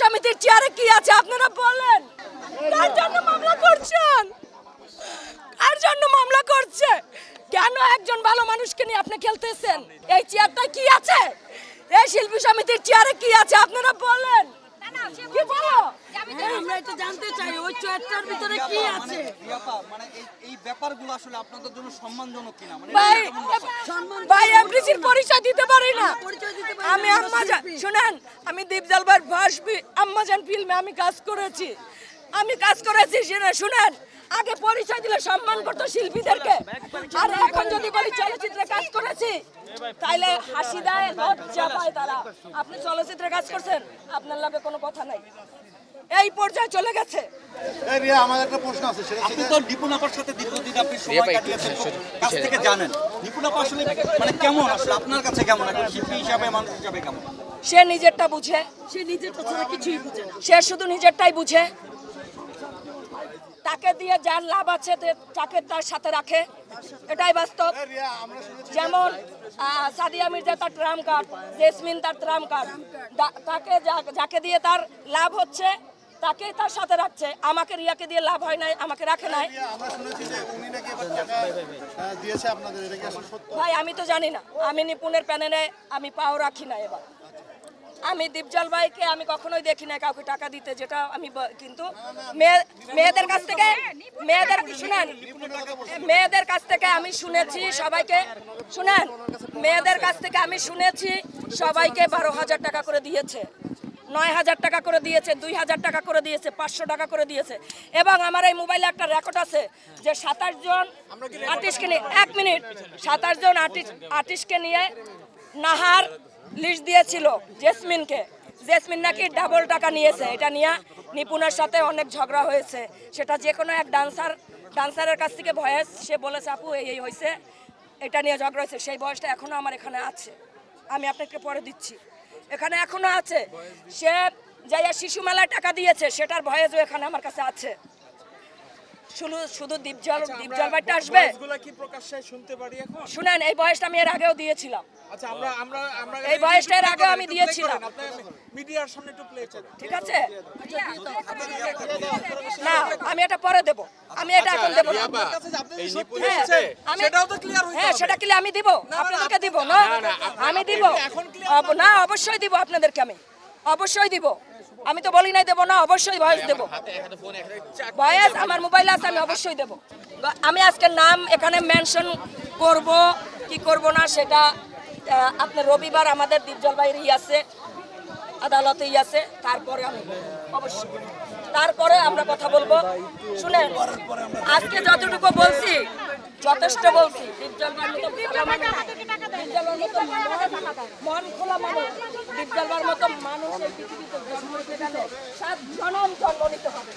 সমিতির চেয়ারে কি আছে আপনারা বলেন? কার জন্য মামলা করছেন? কার জন্য মামলা করছে? কেন একজন ভালো মানুষকে নিয়ে আপনি খেলতেছেন? এই চেয়ারটা কি আছে? এই শিল্পী সমিতির চেয়ারে কি আছে আপনারা বলেন? কি বলো? আমরা এটা জানতে চাই ওই চেয়ারটার ভিতরে কি আছে। মানে এই ব্যাপারগুলো আসলে আপনাদের জন্য সম্মানজনক কিনা? মানে ভাই এমডিসির পরিচয় দিতে পারি না। আমি আম্মাজান শুনেন, আমি দীপজলবার ভাসবি আম্মাজান ফিল্মে আমি কাজ করেছি। শুনেন, আগে পরিচয় দিলে সম্মান করতো শিল্পীদেরকে, আর এখন যদি বলি চলচ্চিত্রে কাজ করেছি তাইলে হাসি দেয়, লজ্জা পায় তারা। আপনি চলচ্চিত্রে কাজ করছেন, আপনার লগে কোনো কথা নাই। এই পর্যায়ে চলে গেছে। এই রিয়া, আমার একটা প্রশ্ন আছে, সেটা আপনি তো নিপুণ আপার সাথে দীর্ঘদিন আপনি সময় কাটিয়েছেন, কাছ থেকে জানেন নিপুণ আপা আসলে মানে কেমন, আসলে আপনার কাছে কেমন, এখন শিল্পী হিসাবে মানুষ হিসাবে কেমন? সে নিজেরটা বুঝে, সে নিজেরটা ছাড়া কিছুই বুঝে না। সে শুধু নিজেরটাই বুঝে। তাকে দিয়ে যার লাভ আছে তাকে তার সাথে রাখে, এটাই বাস্তব। যেমন সাদিয়া মির্জা তার ট্রাম কার্ড, জেসমিন তার ট্রাম কার্ড, তাকে যাকে দিয়ে তার লাভ হচ্ছে তাকে তার সাথে রাখছে। আমাকে রিয়াকে দিয়ে লাভ হয় নাই, আমাকে রাখে নাই। ভাই আমি তো জানি না, আমি নিপুণের প্যানেলে আমি পাও রাখি না। এবার আমি দীপজল ভাইকে আমি কখনোই দেখি না কাউকে টাকা দিতে, যেটা আমি কিন্তু মেয়েদের কাছ থেকে মেয়েদের কাছ থেকে আমি শুনেছি সবাইকে, শুনেন, মেয়েদের কাছ থেকে আমি শুনেছি সবাইকে 12,000 টাকা করে দিয়েছে, 9,000 টাকা করে দিয়েছে, 2,000 টাকা করে দিয়েছে, 500 টাকা করে দিয়েছে। এবং আমার এই মোবাইলে একটা রেকর্ড আছে যে 27 জন আর্টিস্টকে নিয়ে 1 মিনিট 27 জন আর্টিস্টকে নিয়ে নাহার লিস্ট দিয়েছিল জেসমিনকে। জেসমিন নাকি ডাবল টাকা নিয়েছে। এটা নিয়ে নিপুণের সাথে অনেক ঝগড়া হয়েছে। সেটা যে কোনো এক ডান্সারের কাছ থেকে ভয়েস সে বলেছে, আপু এই হয়েছে, এটা নিয়ে ঝগড়া হয়েছে। সেই বয়সটা এখনো আমার এখানে আছে, আমি আপনাকে পরে দিচ্ছি, এখানে এখনো আছে। সে যাইয়া শিশু মেলায় টাকা দিয়েছে, সেটার ভয়েসও এখানে আমার কাছে আছে। শুধু দীপজল ভাইটা আসবে। শুনেন, এই বয়সটা আমি এর আগেও দিয়েছিলাম। এই বয়সটা এর আগেও আমি দিয়েছিলাম। ঠিক আছে, না আমি এটা পরে দেব, আমি এটা এখন দেব না। হ্যাঁ সেটা ক্লিয়ার আমি দিব, আপনাদেরকে দিব না, আমি দিব না, অবশ্যই দিব আপনাদেরকে, আমি অবশ্যই দিব। আমি তো বলি নাই দেব না, অবশ্যই ভয়েস দেব। ভয়েস আমার মোবাইলে আছে, আমি অবশ্যই দেব। আমি আজকে নাম এখানে মেনশন করব কি করব না সেটা আপনার রবিবার আমাদের দীপজল ভাইয়েরই আছে, আদালতেই আছে, তারপরে আমি অবশ্যই তারপরে আমরা কথা বলবো। শুনেন, আজকে যতটুকু বলছি যথেষ্ট বলছি। দীপজল ভাইয়ের মতো মন খোলা মানুষ, দীপজল ভাইয়ের মতো মানুষ এই পৃথিবীতে জন্ম নিতে গেলে 7 জনম জন্ম নিতে হবে।